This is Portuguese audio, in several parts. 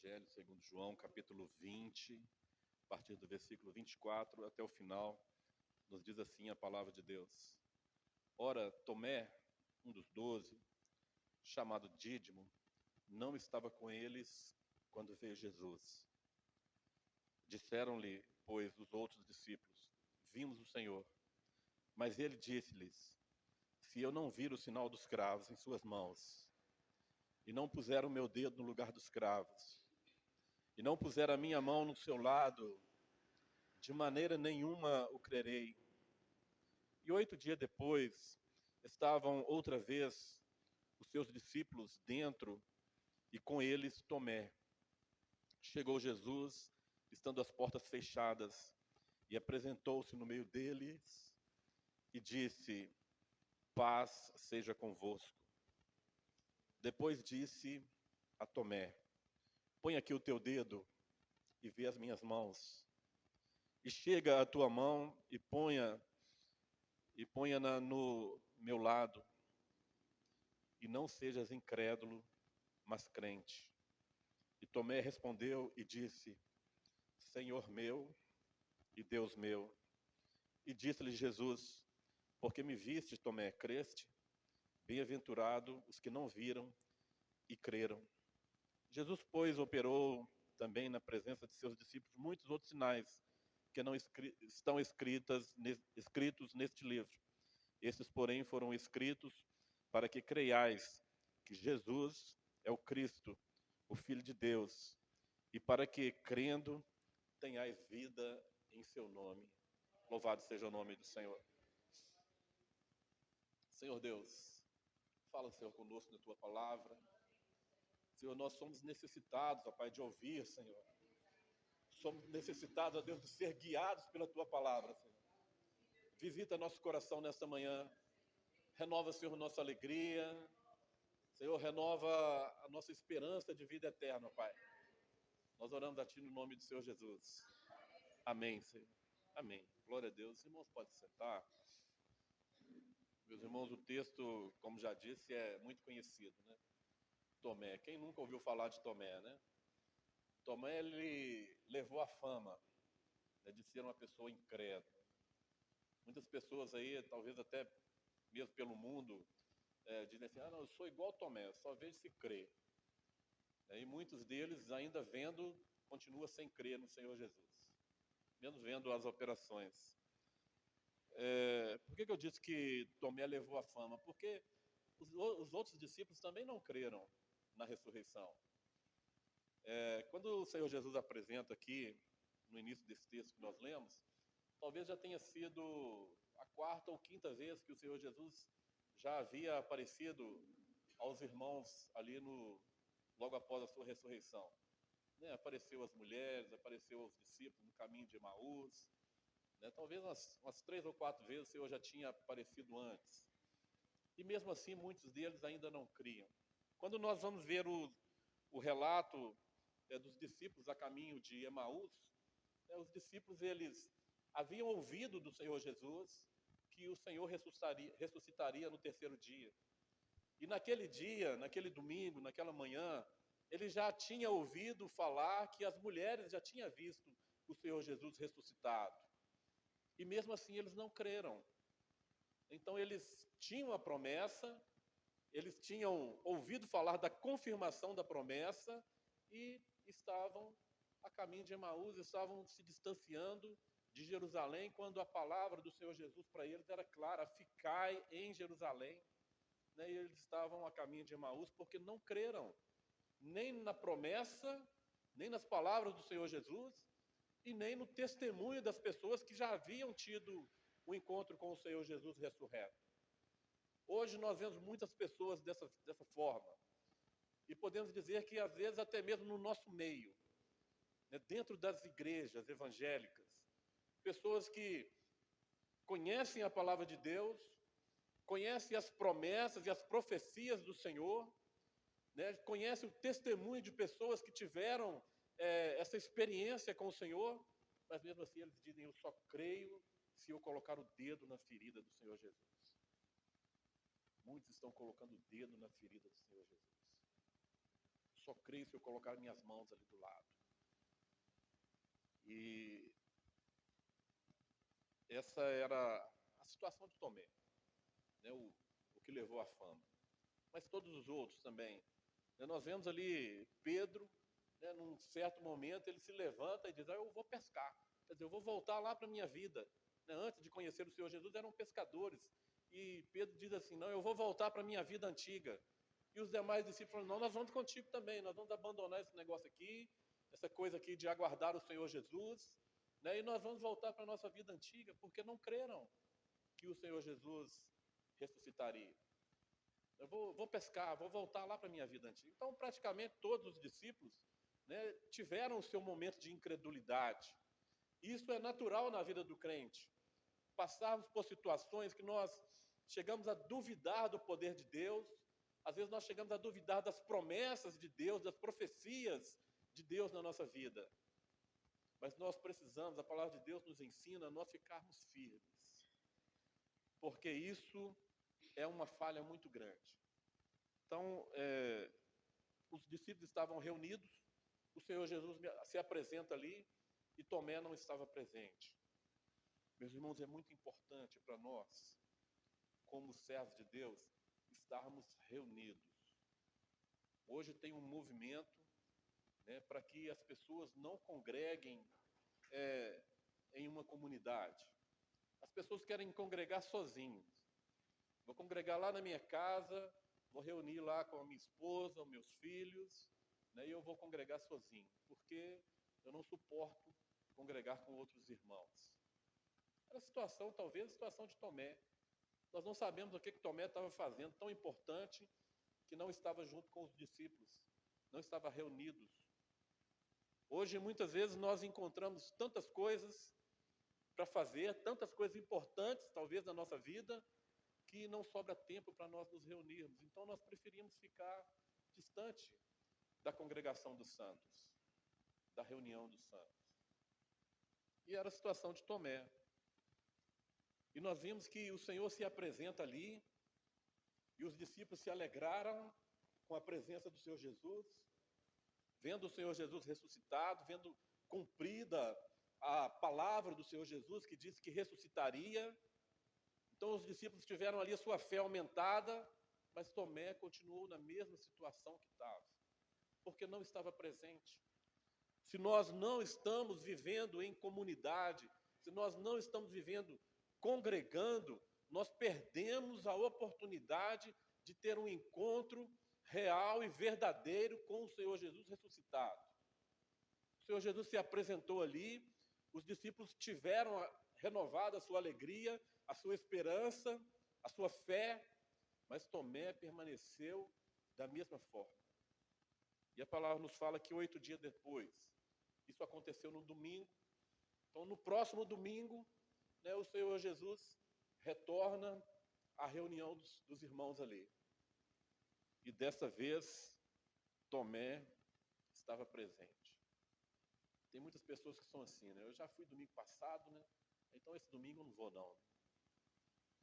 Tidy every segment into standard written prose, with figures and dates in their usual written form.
Evangelho segundo João, capítulo 20, a partir do versículo 24 até o final, nos diz assim a palavra de Deus. Ora, Tomé, um dos 12, chamado Dídimo, não estava com eles quando veio Jesus. Disseram-lhe, pois, os outros discípulos: vimos o Senhor. Mas ele disse-lhes: se eu não vir o sinal dos cravos em suas mãos, e não puser o meu dedo no lugar dos cravos, e não puser a minha mão no seu lado, de maneira nenhuma o crerei. E 8 dias depois, estavam outra vez os seus discípulos dentro, e com eles Tomé. Chegou Jesus, estando as portas fechadas, e apresentou-se no meio deles, e disse: paz seja convosco. Depois disse a Tomé: põe aqui o teu dedo e vê as minhas mãos. E chega a tua mão e ponha-na no meu lado. E não sejas incrédulo, mas crente. E Tomé respondeu e disse: Senhor meu e Deus meu. E disse-lhe Jesus: porque me viste, Tomé, creste? Bem-aventurado os que não viram e creram. Jesus, pois, operou também na presença de seus discípulos muitos outros sinais que não estão escritos neste livro. Esses, porém, foram escritos para que creiais que Jesus é o Cristo, o Filho de Deus, e para que, crendo, tenhais vida em seu nome. Louvado seja o nome do Senhor. Senhor Deus, fala, Senhor, conosco na Tua palavra. Senhor, nós somos necessitados, ó Pai, de ouvir, Senhor. Somos necessitados, ó Deus, de ser guiados pela Tua palavra, Senhor. Visita nosso coração nesta manhã. Renova, Senhor, nossa alegria. Senhor, renova a nossa esperança de vida eterna, Pai. Nós oramos a Ti no nome do Senhor Jesus. Amém, Senhor. Amém. Glória a Deus. Os irmãos podem sentar. Meus irmãos, o texto, como já disse, é muito conhecido, né? Tomé. Quem nunca ouviu falar de Tomé, né? Tomé, ele levou a fama, né, de ser uma pessoa incrédula. Muitas pessoas aí, talvez até mesmo pelo mundo, dizem assim: não, eu sou igual Tomé, só vejo se crer. E muitos deles, ainda vendo, continuam sem crer no Senhor Jesus, mesmo vendo as operações. Por que eu disse que Tomé levou a fama? Porque os outros discípulos também não creram na ressurreição. Quando o Senhor Jesus apresenta aqui, no início desse texto que nós lemos, talvez já tenha sido a 4ª ou 5ª vez que o Senhor Jesus já havia aparecido aos irmãos ali logo após a sua ressurreição. Né? Apareceu às mulheres, apareceu aos discípulos no caminho de Emaús. Né? Talvez umas 3 ou 4 vezes o Senhor já tinha aparecido antes. E mesmo assim, muitos deles ainda não criam. Quando nós vamos ver o relato dos discípulos a caminho de Emaús, os discípulos, eles haviam ouvido do Senhor Jesus que o Senhor ressuscitaria no 3º dia. E naquele dia, naquele domingo, naquela manhã, ele já tinha ouvido falar que as mulheres já tinham visto o Senhor Jesus ressuscitado. E mesmo assim eles não creram. Então eles tinham a promessa, eles tinham ouvido falar da confirmação da promessa e estavam a caminho de Emaús, estavam se distanciando de Jerusalém, quando a palavra do Senhor Jesus para eles era clara: ficai em Jerusalém. E eles estavam a caminho de Emaús porque não creram nem na promessa, nem nas palavras do Senhor Jesus, e nem no testemunho das pessoas que já haviam tido o encontro com o Senhor Jesus ressurreto. Hoje nós vemos muitas pessoas dessa forma, e podemos dizer que às vezes até mesmo no nosso meio, né, dentro das igrejas evangélicas, pessoas que conhecem a palavra de Deus, conhecem as promessas e as profecias do Senhor, né, conhecem o testemunho de pessoas que tiveram essa experiência com o Senhor, mas mesmo assim eles dizem: eu só creio se eu colocar o dedo na ferida do Senhor Jesus. Muitos estão colocando o dedo na ferida do Senhor Jesus. só creio se eu colocar minhas mãos ali do lado. E essa era a situação de Tomé, né, o que levou à fama. Mas todos os outros também. Né, nós vemos ali Pedro, né, num certo momento, ele se levanta e diz: eu vou pescar. Quer dizer, eu vou voltar lá para a minha vida. Né, antes de conhecer o Senhor Jesus, eram pescadores. E Pedro diz assim: não, eu vou voltar para a minha vida antiga. E os demais discípulos falam: não, nós vamos contigo também, nós vamos abandonar esse negócio aqui, essa coisa aqui de aguardar o Senhor Jesus, né, e nós vamos voltar para a nossa vida antiga, porque não creram que o Senhor Jesus ressuscitaria. Eu vou pescar, vou voltar lá para a minha vida antiga. Então, praticamente todos os discípulos, né, tiveram o seu momento de incredulidade. Isso é natural na vida do crente. Passarmos por situações que nós chegamos a duvidar do poder de Deus, às vezes nós chegamos a duvidar das promessas de Deus, das profecias de Deus na nossa vida. Mas nós precisamos, a palavra de Deus nos ensina a nós ficarmos firmes, porque isso é uma falha muito grande. Então, os discípulos estavam reunidos, o Senhor Jesus se apresenta ali e Tomé não estava presente. Meus irmãos, é muito importante para nós, como servos de Deus, estarmos reunidos. Hoje tem um movimento, né, para que as pessoas não congreguem em uma comunidade. As pessoas querem congregar sozinhos. Vou congregar lá na minha casa, vou reunir lá com a minha esposa, os meus filhos, né, e eu vou congregar sozinho, porque eu não suporto congregar com outros irmãos. Era a situação, talvez a situação de Tomé. Nós não sabemos o que Tomé estava fazendo, tão importante, que não estava junto com os discípulos, não estava reunidos. Hoje, muitas vezes, nós encontramos tantas coisas para fazer, tantas coisas importantes, talvez, na nossa vida, que não sobra tempo para nós nos reunirmos. Então, nós preferimos ficar distante da congregação dos santos, da reunião dos santos. E era a situação de Tomé. E nós vimos que o Senhor se apresenta ali, e os discípulos se alegraram com a presença do Senhor Jesus, vendo o Senhor Jesus ressuscitado, vendo cumprida a palavra do Senhor Jesus, que disse que ressuscitaria. Então os discípulos tiveram ali a sua fé aumentada, mas Tomé continuou na mesma situação que estava, porque não estava presente. Se nós não estamos vivendo em comunidade, se nós não estamos vivendo congregando, nós perdemos a oportunidade de ter um encontro real e verdadeiro com o Senhor Jesus ressuscitado. O Senhor Jesus se apresentou ali, os discípulos tiveram renovada a sua alegria, a sua esperança, a sua fé, mas Tomé permaneceu da mesma forma. E a palavra nos fala que 8 dias depois, isso aconteceu no domingo, então no próximo domingo, né, o Senhor Jesus retorna à reunião dos irmãos ali. E dessa vez, Tomé estava presente. Tem muitas pessoas que são assim, né? Eu já fui domingo passado, né? Então esse domingo eu não vou não.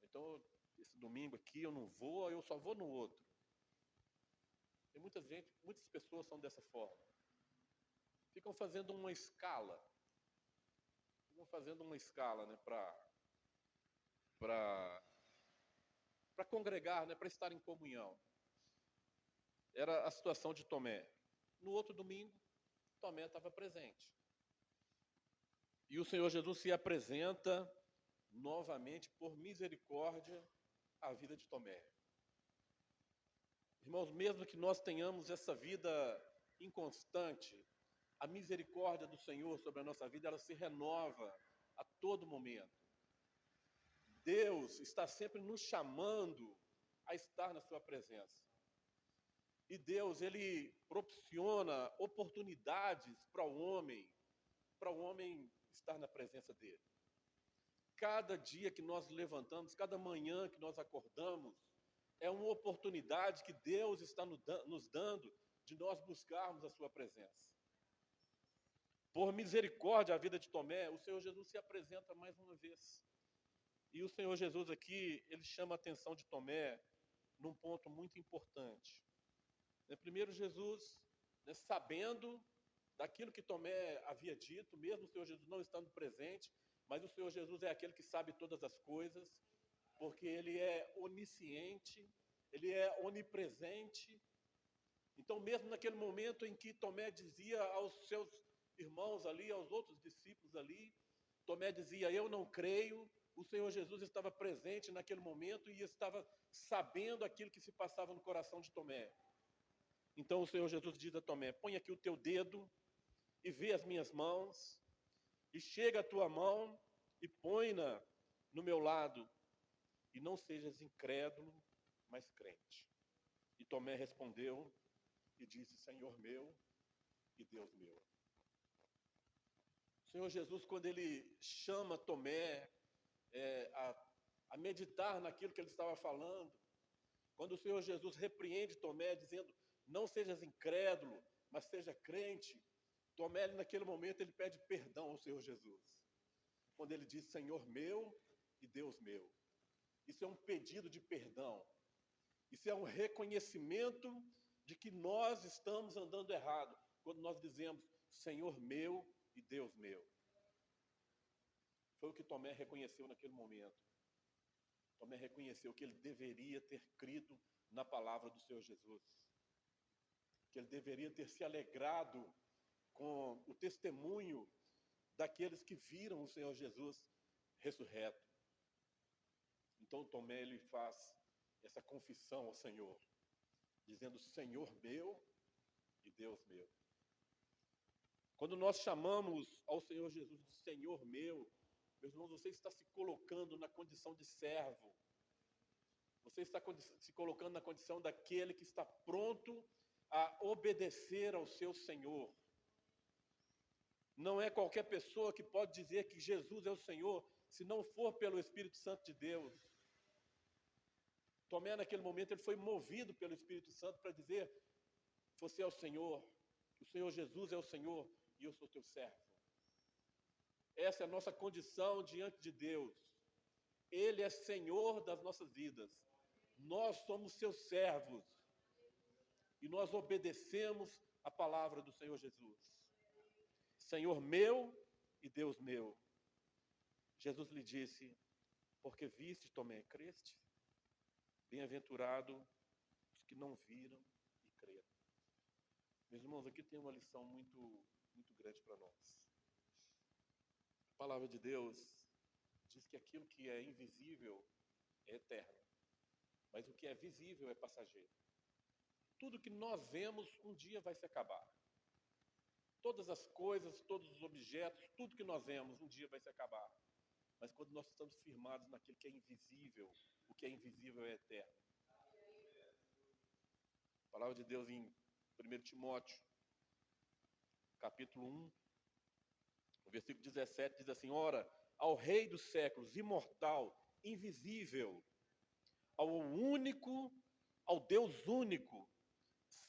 Então esse domingo aqui eu não vou, eu só vou no outro. Tem muitas pessoas são dessa forma. Ficam fazendo uma escala. Né, para congregar, né, para estar em comunhão. Era a situação de Tomé. No outro domingo, Tomé estava presente. E o Senhor Jesus se apresenta novamente, por misericórdia, à vida de Tomé. Irmãos, mesmo que nós tenhamos essa vida inconstante, a misericórdia do Senhor sobre a nossa vida, ela se renova a todo momento. Deus está sempre nos chamando a estar na sua presença. E Deus, Ele proporciona oportunidades para o homem estar na presença dEle. Cada dia que nós levantamos, cada manhã que nós acordamos, é uma oportunidade que Deus está nos dando de nós buscarmos a sua presença. Por misericórdia, a vida de Tomé, o Senhor Jesus se apresenta mais uma vez. E o Senhor Jesus aqui, ele chama a atenção de Tomé num ponto muito importante. Primeiro, Jesus né, sabendo daquilo que Tomé havia dito, mesmo o Senhor Jesus não estando presente, mas o Senhor Jesus é aquele que sabe todas as coisas, porque Ele é onisciente, Ele é onipresente. Então, mesmo naquele momento em que Tomé dizia aos seus irmãos ali, aos outros discípulos ali, Tomé dizia, eu não creio, o Senhor Jesus estava presente naquele momento e estava sabendo aquilo que se passava no coração de Tomé. Então o Senhor Jesus diz a Tomé, põe aqui o teu dedo e vê as minhas mãos, e chega a tua mão e põe-na no meu lado, e não sejas incrédulo, mas crente. E Tomé respondeu e disse, Senhor meu e Deus meu. O Senhor Jesus, quando Ele chama Tomé a meditar naquilo que Ele estava falando, quando o Senhor Jesus repreende Tomé, dizendo, não sejas incrédulo, mas seja crente, Tomé, naquele momento, ele pede perdão ao Senhor Jesus. Quando ele diz, Senhor meu e Deus meu. Isso é um pedido de perdão. Isso é um reconhecimento de que nós estamos andando errado. Quando nós dizemos, Senhor meu e Deus meu. Foi o que Tomé reconheceu naquele momento. Tomé reconheceu que ele deveria ter crido na palavra do Senhor Jesus. Que ele deveria ter se alegrado com o testemunho daqueles que viram o Senhor Jesus ressurreto. Então Tomé, ele faz essa confissão ao Senhor, dizendo, Senhor meu e Deus meu. Quando nós chamamos ao Senhor Jesus de Senhor meu, meus irmãos, você está se colocando na condição de servo. Você está se colocando na condição daquele que está pronto a obedecer ao seu Senhor. Não é qualquer pessoa que pode dizer que Jesus é o Senhor, se não for pelo Espírito Santo de Deus. Tomé, naquele momento, ele foi movido pelo Espírito Santo para dizer, você é o Senhor Jesus é o Senhor e eu sou teu servo. Essa é a nossa condição diante de Deus. Ele é Senhor das nossas vidas. Nós somos seus servos. E nós obedecemos a palavra do Senhor Jesus. Senhor meu e Deus meu. Jesus lhe disse, porque viste, Tomé, creste? Bem-aventurado os que não viram e creram. Meus irmãos, aqui tem uma lição muito grande para nós. A palavra de Deus diz que aquilo que é invisível é eterno, mas o que é visível é passageiro. Tudo que nós vemos um dia vai se acabar. Todas as coisas, todos os objetos, tudo que nós vemos um dia vai se acabar. Mas quando nós estamos firmados naquilo que é invisível, o que é invisível é eterno. A palavra de Deus em 1 Timóteo, capítulo 1, no versículo 17, diz assim, ora, ao Rei dos séculos, imortal, invisível, ao Deus único,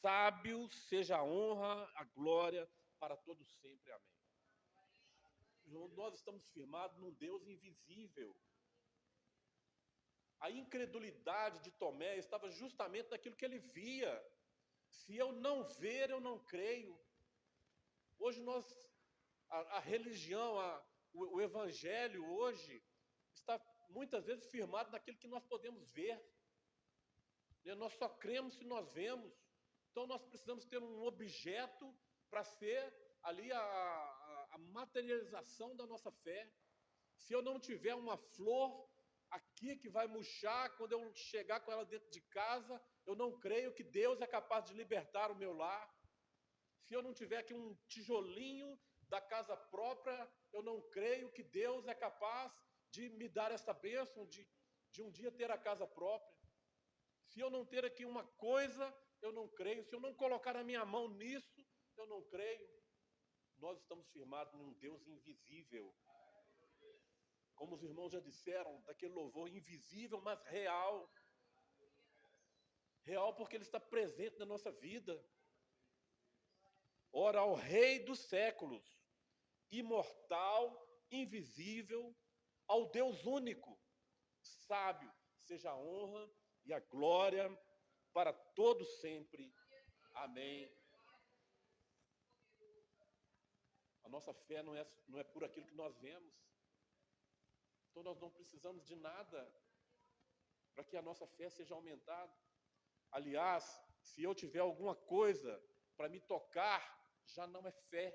sábio seja a honra, a glória, para todos sempre. Amém. Nós estamos firmados num Deus invisível. A incredulidade de Tomé estava justamente naquilo que ele via. Se eu não ver, eu não creio. Hoje a religião, o evangelho hoje, está muitas vezes firmado naquilo que nós podemos ver. Nós só cremos se nós vemos. Então nós precisamos ter um objeto para ser ali a materialização da nossa fé. Se eu não tiver uma flor aqui que vai murchar, quando eu chegar com ela dentro de casa, eu não creio que Deus é capaz de libertar o meu lar. Se eu não tiver aqui um tijolinho da casa própria, eu não creio que Deus é capaz de me dar essa bênção de um dia ter a casa própria. Se eu não ter aqui uma coisa, eu não creio. Se eu não colocar a minha mão nisso, eu não creio. Nós estamos firmados num Deus invisível. Como os irmãos já disseram, daquele louvor invisível, mas real. Real porque Ele está presente na nossa vida. Ora, ao Rei dos séculos, imortal, invisível, ao Deus único, sábio, seja a honra e a glória para todos sempre. Amém nossa fé não é por aquilo que nós vemos. Então nós não precisamos de nada para que a nossa fé seja aumentada. Aliás, se eu tiver alguma coisa para me tocar, já não é fé.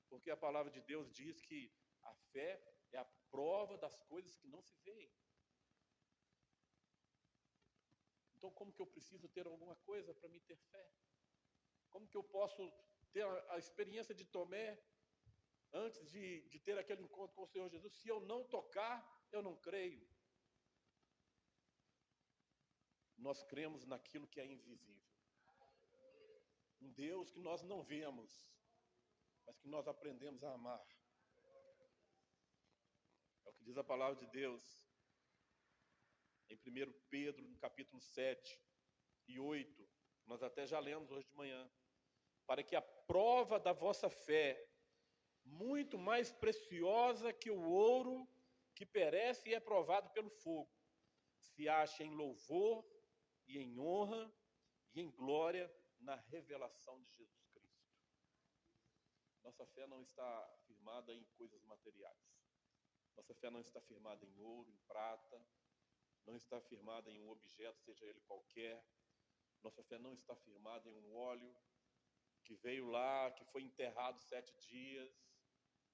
Porque a palavra de Deus diz que a fé é a prova das coisas que não se veem. Então, como que eu preciso ter alguma coisa para me ter fé? Como que eu posso ter a experiência de Tomé antes de ter aquele encontro com o Senhor Jesus? Se eu não tocar, eu não creio. Nós cremos naquilo que é invisível. Um Deus que nós não vemos, mas que nós aprendemos a amar. É o que diz a palavra de Deus em 1 Pedro, no capítulo 7 e 8. Nós até já lemos hoje de manhã. Para que a prova da vossa fé, muito mais preciosa que o ouro que perece e é provado pelo fogo, se ache em louvor e em honra e em glória na revelação de Jesus Cristo. Nossa fé não está firmada em coisas materiais. Nossa fé não está firmada em ouro, em prata, não está firmada em um objeto, seja ele qualquer. Nossa fé não está firmada em um óleo que veio lá, que foi enterrado 7 dias.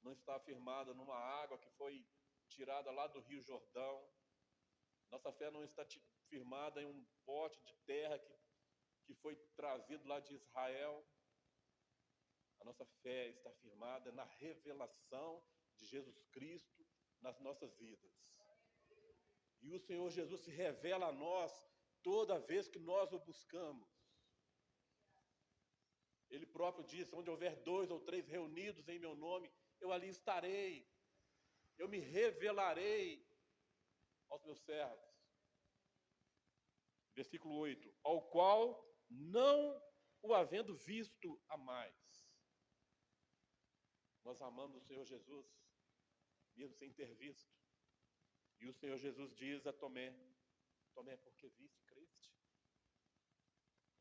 Não está firmada numa água que foi tirada lá do Rio Jordão. Nossa fé não está firmada em um pote de terra que foi trazido lá de Israel. A nossa fé está firmada na revelação de Jesus Cristo nas nossas vidas. E o Senhor Jesus se revela a nós toda vez que nós o buscamos. Ele próprio disse: onde houver 2 ou 3 reunidos em meu nome, eu ali estarei. Eu me revelarei aos meus servos. Versículo 8. Ao qual, não o havendo visto, amais. Nós amamos o Senhor Jesus, mesmo sem ter visto. E o Senhor Jesus diz a Tomé: Tomé, porque viste, creste?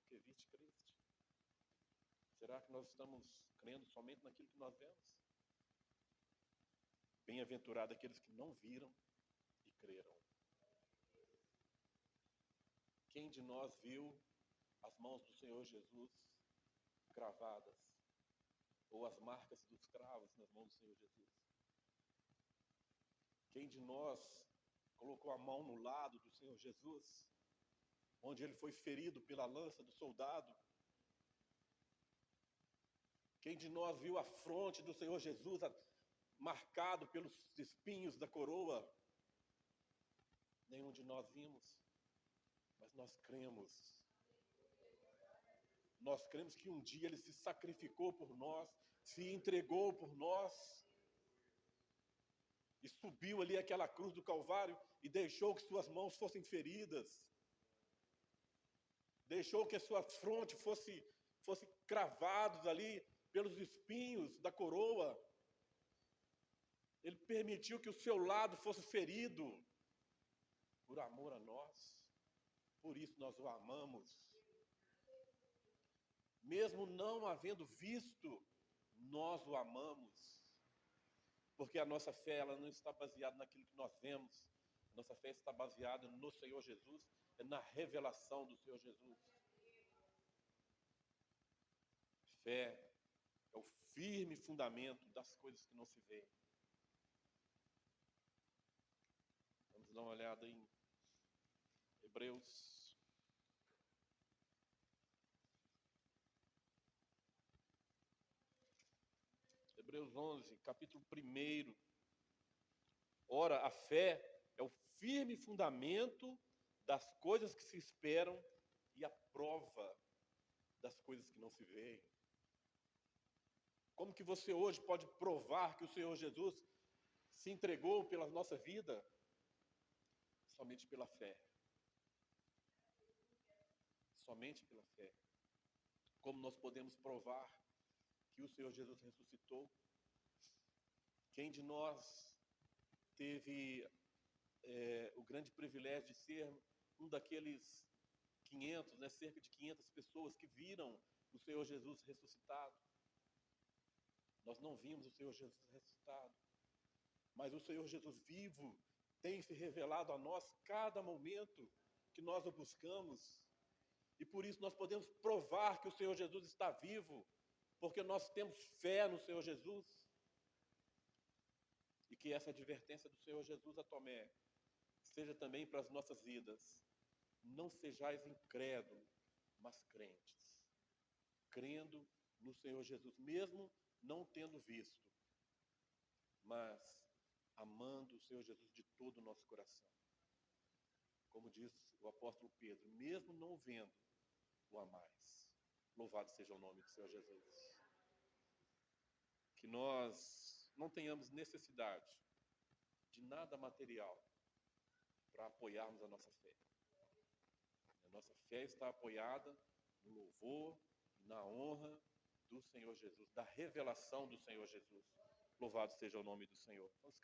Porque viste, creste? Será que nós estamos crendo somente naquilo que nós vemos? Bem-aventurado aqueles que não viram e creram. Quem de nós viu as mãos do Senhor Jesus gravadas? Ou as marcas dos cravos nas mãos do Senhor Jesus? Quem de nós colocou a mão no lado do Senhor Jesus, onde ele foi ferido pela lança do soldado? Quem de nós viu a fronte do Senhor Jesus marcado pelos espinhos da coroa? Nenhum de nós vimos, mas nós cremos. Nós cremos que um dia ele se sacrificou por nós, se entregou por nós, e subiu ali aquela cruz do Calvário e deixou que suas mãos fossem feridas, deixou que a sua fronte fosse cravados ali pelos espinhos da coroa. Ele permitiu que o seu lado fosse ferido por amor a nós. Por isso nós o amamos. Mesmo não havendo visto, nós o amamos. Porque a nossa fé ela não está baseada naquilo que nós vemos. A nossa fé está baseada no Senhor Jesus, na revelação do Senhor Jesus. Fé é o firme fundamento das coisas que não se veem. Vamos dar uma olhada em Hebreus. Hebreus 11, capítulo 1. Ora, a fé é o firme fundamento das coisas que se esperam e a prova das coisas que não se veem. Como que você hoje pode provar que o Senhor Jesus se entregou pela nossa vida? Somente pela fé. Somente pela fé. Como nós podemos provar que o Senhor Jesus ressuscitou? Quem de nós teve o grande privilégio de ser um daqueles 500, cerca de 500 pessoas que viram o Senhor Jesus ressuscitado? Nós não vimos o Senhor Jesus ressuscitado, mas o Senhor Jesus vivo tem se revelado a nós cada momento que nós o buscamos. E por isso nós podemos provar que o Senhor Jesus está vivo, porque nós temos fé no Senhor Jesus. E que essa advertência do Senhor Jesus a Tomé seja também para as nossas vidas. Não sejais incrédulos, mas crentes. Crendo no Senhor Jesus, mesmo não tendo visto, mas amando o Senhor Jesus de todo o nosso coração. Como diz o apóstolo Pedro, mesmo não vendo, o amais. Louvado seja o nome do Senhor Jesus. Que nós não tenhamos necessidade de nada material para apoiarmos a nossa fé. A nossa fé está apoiada no louvor e na honra do Senhor Jesus, da revelação do Senhor Jesus. Louvado seja o nome do Senhor. Vamos ficar